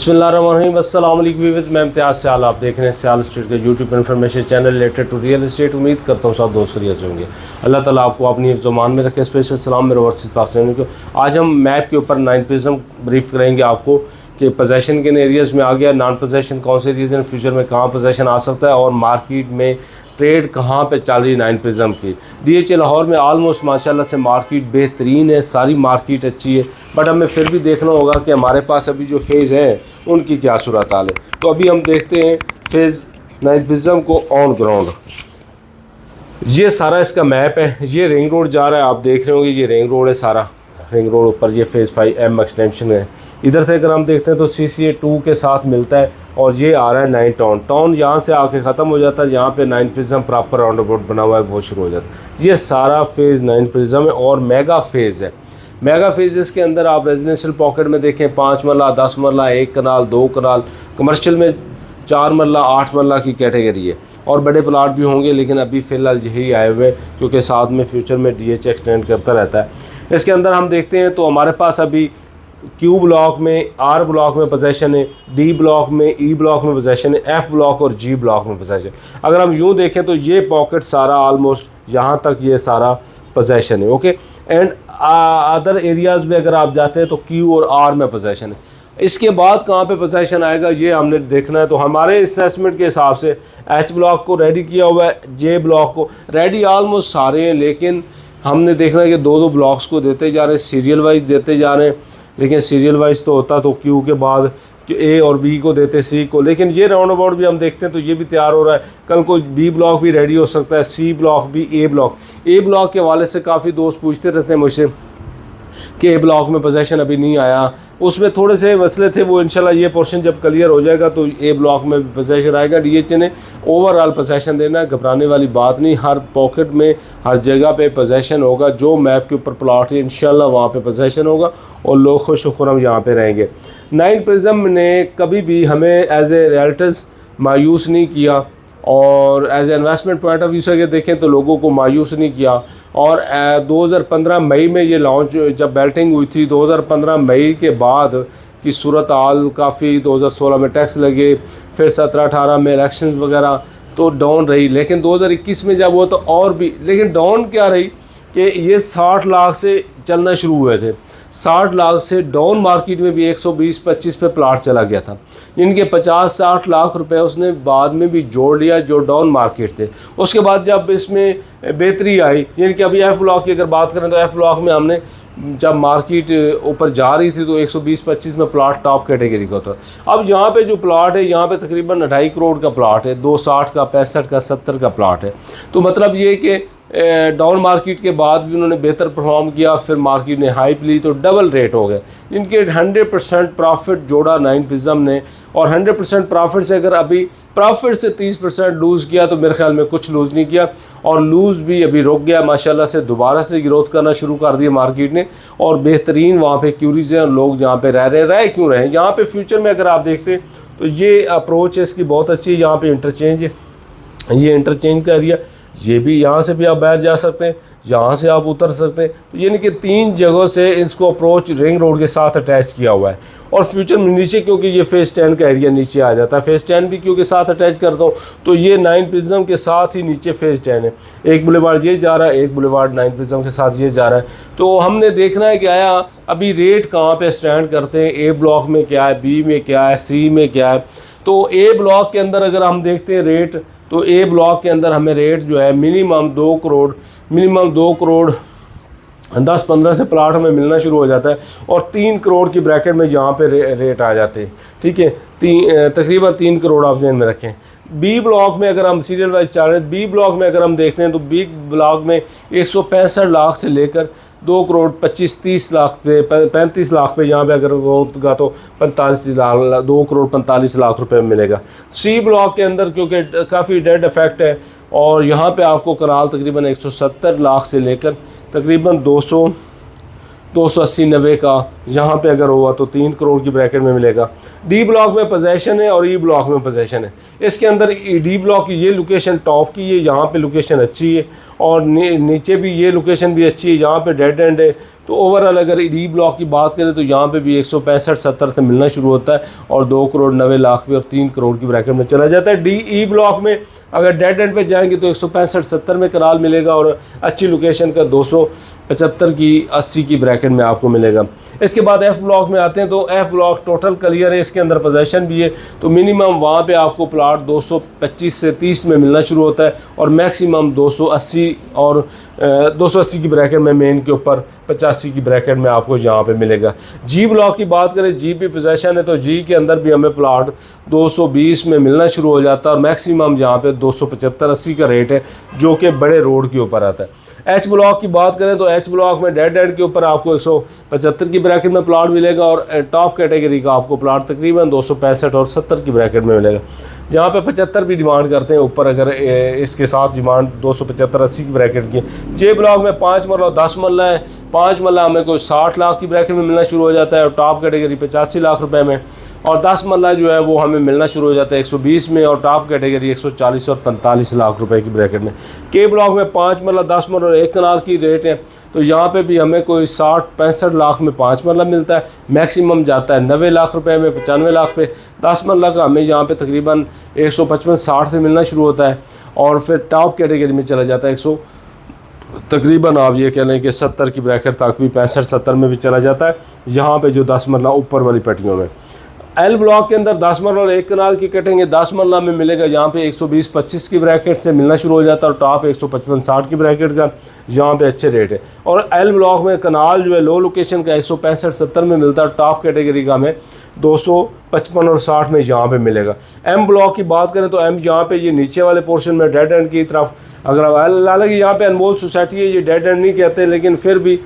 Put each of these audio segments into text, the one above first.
बिस्मिल्लाहिर्रहमानिर्रहीम। अस्सलाम वालेकुम व्यूअर्स, मैं इम्तियाज़ सियाल, आप देख रहे हैं सियाल स्ट्रीट के YouTube information channel related to real estate. उम्मीद करता हूँ सब दोस्त खैरियत से होंगे। अल्लाह ताला आपको अपनी हिफ्ज़-ओ-मान में रखे। स्पेशल सलाम मेरे ओवरसीज़ पाकिस्तानियों को। आज हम मैप के ऊपर 9 प्रिज्म ब्रीफ करेंगे आपको कि पोजेसन किन एरियाज़ में आ गया, नॉन पोजेसन कौन से एरियाज़ हैं, फ्यूचर में कहाँ पोजेसन आ सकता है और मार्केट में ट्रेड कहाँ पे चल रही है 9 प्रिज्म की। DHA लाहौर में आलमोस्ट माशाल्लाह से मार्केट बेहतरीन है, सारी मार्केट अच्छी है, बट हमें फिर भी देखना होगा कि हमारे पास अभी जो फेज़ हैं उनकी क्या सूरत हाल है। तो अभी हम देखते हैं फेज़ 9 प्रिज्म को ऑन ग्राउंड। ये सारा इसका मैप है। ये रिंग रोड जा रहा है, आप देख रहे होंगे ये रिंग रोड है, सारा रिंग रोड ऊपर ये फेज़ 5M एक्सटेंशन है। इधर से अगर हम देखते हैं तो CCA 2 के साथ मिलता है और ये आ रहा है 9 टाउन। टाउन यहाँ से आके ख़त्म हो जाता है, यहाँ पे 9 प्रिज्म प्रॉपर राउंड अबाउट बना हुआ है वो शुरू हो जाता है। ये सारा फेज़ 9 प्रिज्म है और मेगा फेज़ है। मेगा फेजेस के अंदर आप रेजिडेंशियल पॉकेट में देखें 5 मरला, 10 मरला, 1 कनाल, 2 कनाल, कमर्शियल में 4 मरला, 8 मरला की कैटेगरी है और बड़े प्लाट भी होंगे, लेकिन अभी फ़िलहाल यही आए हुए क्योंकि साथ में फ्यूचर में DHA एक्सटेंड करता रहता है। इसके अंदर हम देखते हैं तो हमारे पास अभी Q ब्लॉक में, R ब्लॉक में पोजेसन है, D ब्लॉक में, E ब्लॉक में पोजेसन है, F ब्लॉक और G ब्लॉक में पोजेसन। अगर हम यूँ देखें तो ये पॉकेट सारा ऑलमोस्ट यहाँ तक ये सारा पोजेसन है। ओके, एंड अदर एरियाज़ में अगर आप जाते हैं तो Q और R में पोजेसन है। इसके बाद कहाँ पे पोजेसन आएगा ये हमने देखना है। तो हमारे असेसमेंट के हिसाब से H ब्लॉक को रेडी किया हुआ है, J ब्लॉक को रेडी ऑलमोस्ट सारे हैं, लेकिन हमने देखना है कि 2-2 ब्लॉक्स को देते जा रहे हैं, सीरियल वाइज देते जा रहे हैं। लेकिन सीरियल वाइज तो होता तो Q के बाद A और B को देते C को, लेकिन ये राउंड अबाउट भी हम देखते हैं तो ये भी तैयार हो रहा है। कल को B ब्लॉक भी रेडी हो सकता है, C ब्लॉक भी, A ब्लॉक के हवाले से काफ़ी दोस्त पूछते रहते हैं मुझसे कि A ब्लॉक में पोजेसन अभी नहीं आया, उसमें थोड़े से मसले थे, वो इंशाल्लाह ये पोर्शन जब क्लियर हो जाएगा तो A ब्लॉक में भी पोजेसन आएगा। DHA ने ओवरऑल पोजेसन देना है, घबराने वाली बात नहीं। हर पॉकेट में हर जगह पे पोजेसन होगा, जो मैप के ऊपर प्लॉट है इंशाल्लाह वहाँ पे पोजेसन होगा और लोग खुश खुरम यहाँ पे रहेंगे। 9 प्रिज्म ने कभी भी हमें एज ए रियल्टर्स मायूस नहीं किया और as a investment point of view से अगर देखें तो लोगों को मायूस नहीं किया। और 2015 मई में ये लॉन्च जब बेल्टिंग हुई थी, 2015 मई के बाद की सूरत हाल काफ़ी, 2016 में टैक्स लगे, फिर 17-18 में इलेक्शंस वगैरह तो डाउन रही, लेकिन 2021 में जब वो तो और भी, लेकिन डाउन क्या रही कि ये 60 लाख से चलना शुरू हुए थे। 60 लाख से डाउन मार्केट में भी 120-25 पे प्लाट चला गया था। इनके 50-60 लाख रुपए उसने बाद में भी जोड़ लिया जो डाउन मार्केट थे। उसके बाद जब इसमें बेहतरी आई, यानी कि अभी F ब्लॉक की अगर बात करें तो F ब्लॉक में हमने जब मार्केट ऊपर जा रही थी तो 120-25 में प्लाट टॉप कैटेगरी का होता। अब यहाँ पे जो प्लाट है, यहाँ पे तकरीबन 2.5 करोड़ का प्लाट है, 260 का, 65 का, 70 का प्लाट है। तो मतलब ये कि डाउन मार्केट के बाद भी उन्होंने बेहतर परफॉर्म किया, फिर मार्केट ने हाइप ली तो डबल रेट हो गए। इनके 100% प्रॉफिट जोड़ा 9 प्रिज्म ने, और 100% प्रॉफिट से अगर अभी प्रॉफिट से 30% लूज़ किया तो मेरे ख्याल में कुछ लूज़ नहीं किया, और लूज़ भी अभी रुक गया माशाल्लाह से, दोबारा से ग्रोथ करना शुरू कर दिया मार्केट ने। और बेहतरीन वहाँ पे क्यूरीज हैं, लोग जहाँ पे रहे क्यों रहे यहाँ पे। फ्यूचर में अगर आप देखते हैं तो ये अप्रोच है इसकी बहुत अच्छी है। यहाँ पे इंटरचेंज है, ये इंटरचेंज का एरिया, ये भी यहाँ से भी आप बाहर जा सकते हैं, यहाँ से आप उतर सकते हैं। तो यानी कि 3 जगहों से इसको अप्रोच रिंग रोड के साथ अटैच किया हुआ है। और फ्यूचर में नीचे क्योंकि ये फेज़ 10 का एरिया नीचे आ जाता है, फेज़ 10 भी क्योंकि साथ अटैच करता हूँ तो ये 9 प्रिज्म के साथ ही नीचे फेज़ 10 है। एक बुलेवार्ड ये जा रहा है, एक बुलेवार्ड 9 प्रिज्म के साथ ये जा रहा है। तो हमने देखना है कि आया अभी रेट कहाँ पर स्टैंड करते हैं, A ब्लॉक में क्या है, B में क्या है, C में क्या है। तो A ब्लॉक के अंदर अगर हम देखते हैं रेट, तो A ब्लॉक के अंदर हमें रेट जो है मिनिमम 2 करोड़ 10-15 से प्लाट हमें मिलना शुरू हो जाता है, और 3 करोड़ की ब्रैकेट में यहाँ पे रेट आ जाते हैं। ठीक है, तकरीबन 3 करोड़ आप ध्यान में रखें। B ब्लॉक में अगर हम सीरियल वाइज चल रहे हैं, B ब्लॉक में अगर हम देखते हैं तो B ब्लॉक में 165 लाख से लेकर 2 करोड़ 25-30 लाख पे, 35 लाख पे यहाँ पे अगर होगा तो 45 लाख, 2 करोड़ 45 लाख रुपए मिलेगा। C ब्लॉक के अंदर क्योंकि काफ़ी डेड इफेक्ट है और यहाँ पे आपको कनाल तकरीबन 170 लाख से लेकर तकरीबन 280-90 का यहाँ पे अगर हुआ तो 3 करोड़ की ब्रैकेट में मिलेगा। डी ब्लॉक में पोजेशन है और ई ब्लॉक में पोजेशन है। इसके अंदर डी ब्लॉक की ये लोकेशन टॉप की है, यहाँ पे लोकेशन अच्छी है और नीचे भी ये लोकेशन भी अच्छी है, यहाँ पे डेड एंड है। तो ओवरऑल अगर डी ब्लॉक की बात करें तो यहाँ पे भी 165-70 से मिलना शुरू होता है और 2 करोड़ 90 लाख पे और 3 करोड़ की ब्रैकेट में चला जाता है। डी ई ब्लॉक में अगर डेड एंड पे जाएंगे तो 165-70 में कनाल मिलेगा और अच्छी लोकेशन का 275 की 80 की ब्रैकेट में आपको मिलेगा। इसके बाद एफ़ ब्लॉक में आते हैं तो एफ़ ब्लॉक टोटल क्लियर है, इसके अंदर पोजेशन भी है, तो मिनिमम वहाँ पे आपको प्लाट 225 से 30 में मिलना शुरू होता है और मैक्सिमम 280 और 280 की ब्रैकेट में मेन के ऊपर 85 की ब्रैकेट में आपको यहाँ पे मिलेगा। जी ब्लॉक की बात करें, जी भी पोजेशन है तो जी के अंदर भी हमें प्लाट 220 में मिलना शुरू हो जाता है और मैक्सिमम यहाँ पे 275-80 का रेट है जो कि बड़े रोड के ऊपर आता है। एच ब्लॉक की बात करें तो एच ब्लॉक में डेड एंड के ऊपर आपको 175 की ब्रैकेट में प्लाट मिलेगा और टॉप कैटेगरी का आपको प्लाट तकरीबन 265 और 70 की ब्रैकेट में मिलेगा। यहाँ पे 75 भी डिमांड करते हैं ऊपर, अगर इसके साथ डिमांड 275-80 की ब्रैकेट की। जे ब्लॉक में 5 मरला 10 मरला है, 5 मरला हमें कोई 60 लाख की ब्रैकेट में मिलना शुरू हो जाता है और टॉप कैटेगरी 85 लाख रुपए में, और 10 मरला जो है वो हमें मिलना शुरू हो जाता है 120 में और टॉप कैटेगरी 140 और 45 लाख रुपए की ब्रैकेट में। के ब्लॉक में 5 मरला 10 मरला और 1 कनाल की रेट है, तो यहाँ पे भी हमें कोई 60-65 लाख में 5 मरला मिलता है, मैक्सिमम जाता है 90 लाख रुपए में, 95 लाख पे। 10 मरला का हमें यहाँ पे तकरीबन 155-60 से मिलना शुरू होता है और फिर टॉप कैटेगरी में चला जाता है 100 तकरीबन आप ये कह लें कि 70 की ब्रैकेट तक भी 65-70 में भी चला जाता है, यहाँ पे जो 10 मरला ऊपर वाली पट्टियों में। एल ब्लॉक के अंदर 10 मरला और 1 कनाल की कटेंगे, 10 मरला में मिलेगा यहाँ पे 120-25 की ब्रैकेट से मिलना शुरू हो जाता है और टॉप 155-60 की ब्रैकेट का यहाँ पे अच्छे रेट है। और एल ब्लॉक में कनाल जो है लो लोकेशन का 165-70 में मिलता है, टॉप कैटेगरी का हमें 255 और 60 में यहाँ पे मिलेगा। एम ब्लॉक की बात करें तो एम यहाँ पे ये नीचे वाले पोर्शन में डेड एंड की तरफ, अगर हालांकि यहाँ पे अनमोल सोसाइटी है, ये डेड एंड नहीं कहते, लेकिन फिर भी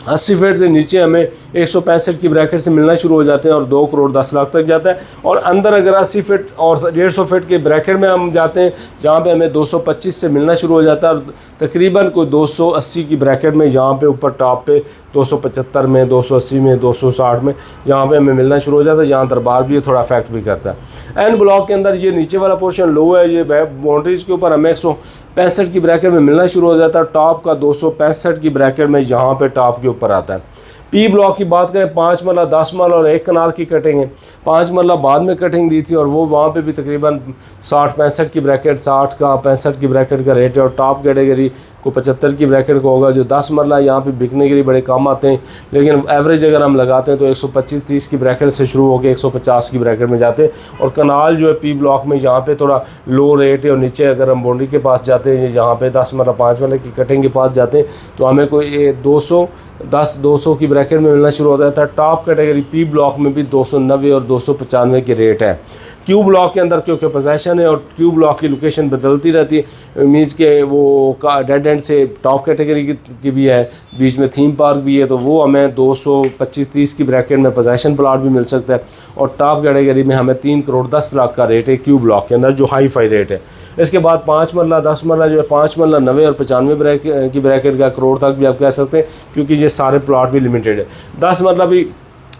80 फीट से नीचे हमें 165 की ब्रैकेट से मिलना शुरू हो जाते हैं और 2 करोड़ 10 लाख तक जाता है। और अंदर अगर 80 फीट और 150 फीट के ब्रैकेट में हम जाते हैं जहाँ पे हमें 225 से मिलना शुरू हो जाता है और तकरीबन कोई 280 की ब्रैकेट में यहाँ पे ऊपर टॉप पे 275 में, 280 में, 260 में यहाँ पे हमें मिलना शुरू हो जाता है, जहाँ दरबार भी थोड़ा अफेक्ट भी करता है। एन ब्लॉक के अंदर ये नीचे वाला पोर्शन लो है, ये बाउंड्रीज के ऊपर हमें 165 की ब्रैकेट में मिलना शुरू हो जाता है, टॉप का 265 की ब्रैकेट में यहाँ पे टॉप के ऊपर आता है। पी ब्लॉक की बात करें, 5 मरला 10 मरला और 1 कनाल की कटिंग है। 5 मरला बाद में कटिंग दी थी और वो वहाँ पे भी तकरीबन 60-65 की ब्रैकेट, 60 का 65 की ब्रैकेट का रेट है और टॉप कैटेगरी को 75 की ब्रैकेट का होगा। जो 10 मरला यहाँ पे बिकने के लिए बड़े कम आते हैं, लेकिन एवरेज अगर हम लगाते हैं तो 125-30 की ब्रैकेट से शुरू होकर 150 की ब्रैकेट में जाते हैं। और कनाल जो है पी ब्लॉक में यहाँ पे थोड़ा लो रेट है और नीचे अगर हम बाउंड्री के पास जाते हैं, यहाँ पे 10 मरला 5 मरला की कटिंग के पास जाते हैं तो हमें कोई 200 की ब्रैकेट में मिलना शुरू हो जाता है। टॉप कैटेगरी पी ब्लॉक में भी 290 और 295 के रेट है। क्यू ब्लॉक के अंदर क्योंकि पोजेशन है और क्यू ब्लॉक की लोकेशन बदलती रहती है, मीन्स के वो का डेड एंड से टॉप कैटेगरी की भी है, बीच में थीम पार्क भी है, तो वो हमें 225-30 की ब्रैकेट में पोजेशन प्लाट भी मिल सकता है और टॉप कैटेगरी में हमें 3 करोड़ 10 लाख का रेट है क्यू ब्लॉक के अंदर, जो हाई फाई रेट है। इसके बाद 5 मरला 10 मरला जो है 5 मरला 90 और 95 की ब्रैकेट का करोड़ तक भी आप कह सकते हैं, क्योंकि ये सारे प्लाट भी लिमिटेड है। 10 मरला भी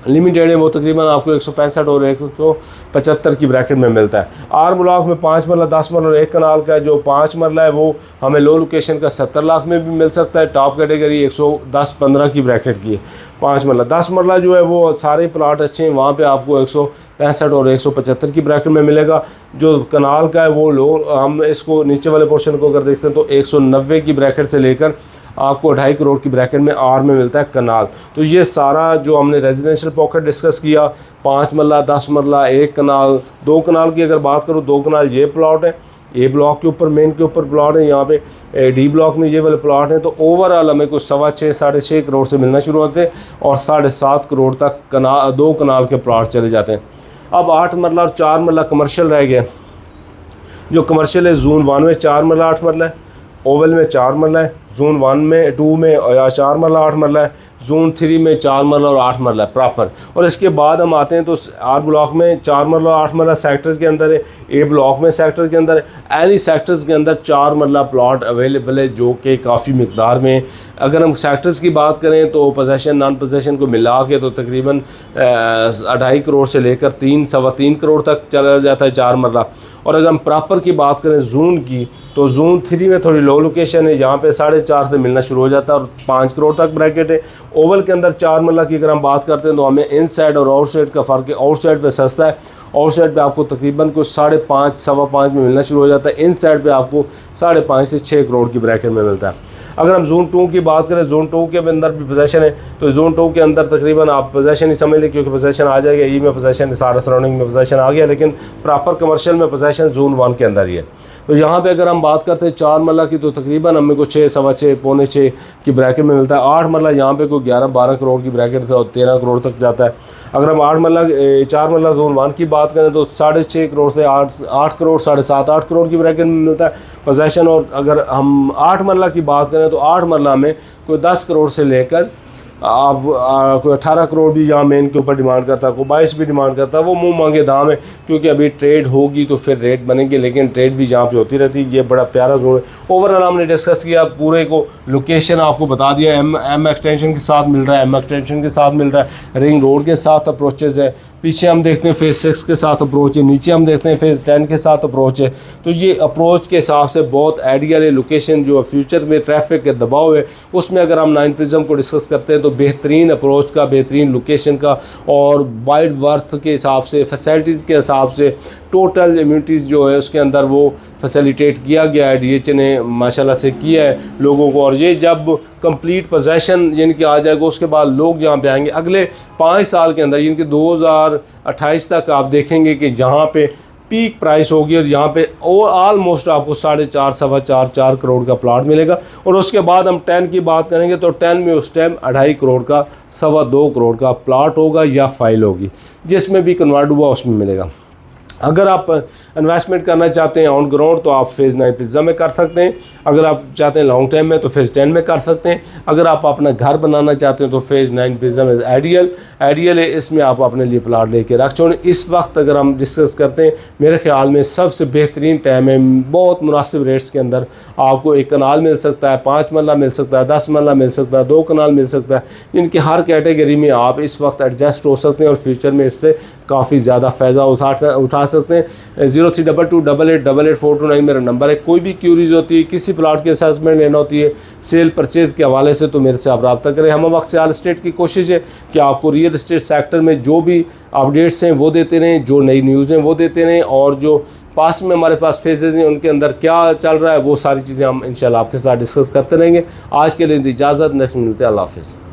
लिमिटेड है, वो तकरीबन आपको 165 और 175 की ब्रैकेट में मिलता है। आर ब्लॉक में 5 मरला 10 मरला और 1 कनाल का जो 5 मरला है वो हमें लो लोकेशन का 70 लाख में भी मिल सकता है, टॉप कैटेगरी 110-15 की ब्रैकेट की 5 मरला। 10 मरला जो है वो सारे प्लाट अच्छे हैं, वहाँ पे आपको 165 और 175 की ब्रैकेट में मिलेगा। जो कनाल का है वो लो, हम इसको नीचे वाले पोर्शन को अगर देखते हैं तो 190 की ब्रैकेट से लेकर आपको 2.5 करोड़ की ब्रैकेट में आर में मिलता है कनाल। तो ये सारा जो हमने रेजिडेंशियल पॉकेट डिस्कस किया, 5 मरला 10 मरला 1 कनाल 2 कनाल की अगर बात करूँ, 2 कनाल ये प्लॉट है, ए ब्लॉक के ऊपर मेन के ऊपर प्लॉट है, यहाँ पे डी ब्लॉक में ये वाले प्लॉट हैं। तो ओवरऑल हमें कुछ 6.25-6.5 करोड़ से मिलना शुरू होते हैं और 7.5 करोड़ तक 2 कनाल के प्लॉट चले जाते हैं। अब 8 मरला और 4 मरला कमर्शियल रह गया। जो कमर्शियल है जोन 1 में 4 मरला 8 मरला है, ओवल में 4 मरला है, जोन 1 में 2 में या 4 मरला 8 मरला है, जोन 3 में 4 मरला और 8 मरला प्रॉपर। और इसके बाद हम आते हैं तो आर ब्लॉक में 4 मरला और 8 मरला सेक्टर्स के अंदर है, ए ब्लॉक में सेक्टर के अंदर है। एनी सेक्टर्स के अंदर 4 मरला प्लॉट अवेलेबल है जो कि काफ़ी मिकदार में। अगर हम सेक्टर्स की बात करें तो पोजेसन नॉन पोजेसन को मिला के तो तकरीबन 2.5 करोड़ से लेकर 3 सवा 3 करोड़ तक चला जाता है 4 मरला। और अगर हम प्रॉपर की बात करें जोन की तो जोन 3 में थोड़ी लो लोकेशन है, यहाँ पे 4.5 से मिलना शुरू हो जाता है और 5 करोड़ तक ब्रैकेट है। ओवल के अंदर 4 मरला की अगर हम बात करते हैं तो हमें इन साइड और आउट साइड का फ़र्क है। आउट साइड पर सस्ता है, आउट साइड पर आपको तकरीबन कुछ 5.5 सवा 5 में मिलना शुरू हो जाता है। इन साइड पर आपको 5.5 से 6 करोड़ की ब्रैकेट में मिलता है। अगर हम जोन 2 की बात करें, जोन 2 के अंदर भी पोजेसन है, तो जोन 2 के अंदर तकरीबन आप पोजेसन ही समझ लें, क्योंकि पोजेसन आ जाएगा ई में पोजेसन, सारा सराउंडिंग में पोजेसन आ गया, लेकिन प्रॉपर कमर्शियल में पोजेसन जोन 1 के अंदर ही है। तो यहाँ पे अगर हम बात करते हैं 4 मरला की तो तकरीबन हमें को 6 सवा 6 पौने 6 की ब्रैकेट में मिलता है। 8 मरला यहाँ पे कोई 11-12 करोड़ की ब्रैकेट और 13 करोड़ तक जाता है। अगर हम 4 मरला जोन 1 की बात करें तो 6.5 करोड़ से 8 करोड़ 7.5-8 करोड़ की ब्रैकेट में मिलता है पोजेसन। और अगर हम 8 मरला की बात करें तो 8 मरला में कोई 10 करोड़ से लेकर आप कोई 18 करोड़ भी यहाँ मेन के ऊपर डिमांड करता है, कोई 22 भी डिमांड करता है। वो मुंह मांगे दाम है, क्योंकि अभी ट्रेड होगी तो फिर रेट बनेंगे, लेकिन ट्रेड भी जहाँ पे होती रहती है। ये बड़ा प्यारा जोन है। ओवरऑल हमने डिस्कस किया पूरे को, लोकेशन आपको बता दिया। एम एक्सटेंशन के साथ मिल रहा है, एम एक्सटेंशन के साथ मिल रहा है, रिंग रोड के साथ अप्रोचेज़ है। पीछे हम देखते हैं फेज़ 6 के साथ अप्रोच है, नीचे हम देखते हैं फेज़ 10 के साथ अप्रोच है। तो ये अप्रोच के हिसाब से बहुत आइडियल है लोकेशन। जो फ्यूचर में ट्रैफिक के दबाव है उसमें अगर हम 9 प्रिज्म को डिस्कस करते हैं तो बेहतरीन अप्रोच का, बेहतरीन लोकेशन का और वाइड वर्थ के हिसाब से, फैसिलिटीज़ के हिसाब से, टोटल इम्यूनिटीज़ जो है उसके अंदर वो फैसिलिटेट किया गया है। DH ने माशाल्लाह से किया है लोगों को। और ये जब कंप्लीट पोजेसन यानी कि आ जाएगा उसके बाद लोग यहाँ पे आएंगे। अगले 5 साल के अंदर यानी कि 2028 तक आप देखेंगे कि यहाँ पे पीक प्राइस होगी और यहाँ पे ऑलमोस्ट आपको 4.5 सवा 4 करोड़ का प्लाट मिलेगा। और उसके बाद हम 10 की बात करेंगे तो 10 में उस टाइम 2.5 करोड़ का, 2.25 करोड़ का प्लाट होगा या फाइल होगी, जिसमें भी कन्वर्ट हुआ उसमें मिलेगा। अगर आप इन्वेस्टमेंट करना चाहते हैं ऑन ग्राउंड तो आप फेज़ 9 पिज़्ज़ा में कर सकते हैं। अगर आप चाहते हैं लॉन्ग टाइम में तो फेज़ 10 में कर सकते हैं। अगर आप अपना घर बनाना चाहते हैं तो फेज़ 9 पिज़्ज़ा में आइडियल है। इसमें आप अपने लिए प्लाट लेके रख छोड़ें। इस वक्त अगर हम डिस्कस करते हैं, मेरे ख्याल में सबसे बेहतरीन टाइम है। बहुत मुनासिब रेट्स के अंदर आपको 1 कनाल मिल सकता है, 5 मरला मिल सकता है, 10 मरला मिल सकता है, 2 कनाल मिल सकता है। इनकी हर कैटेगरी में आप इस वक्त एडजस्ट हो सकते हैं और फ्यूचर में इससे काफ़ी ज़्यादा फ़ायदा उठा सकते हैं। 0322888842 मेरा नंबर है। कोई भी क्यूरीज होती है, किसी प्लाट की असेसमेंट लेना होती है सेल परचेज़ के हवाले से, तो मेरे से आप रब्ता करें। हम वक्त रियल एस्टेट की कोशिश है कि आपको रियल एस्टेट सेक्टर में जो भी अपडेट्स हैं वो देते रहें, जो नई न्यूज़ हैं वो देते रहें, और जो पास में हमारे पास फेजेज़ हैं उनके अंदर क्या चल रहा है वो सारी चीज़ें हम इंशाल्लाह आपके साथ डिस्कस करते रहेंगे। आज के लिए इजाज़त, नेक्स्ट मिलते हैं। अल्लाह हाफ़िज़।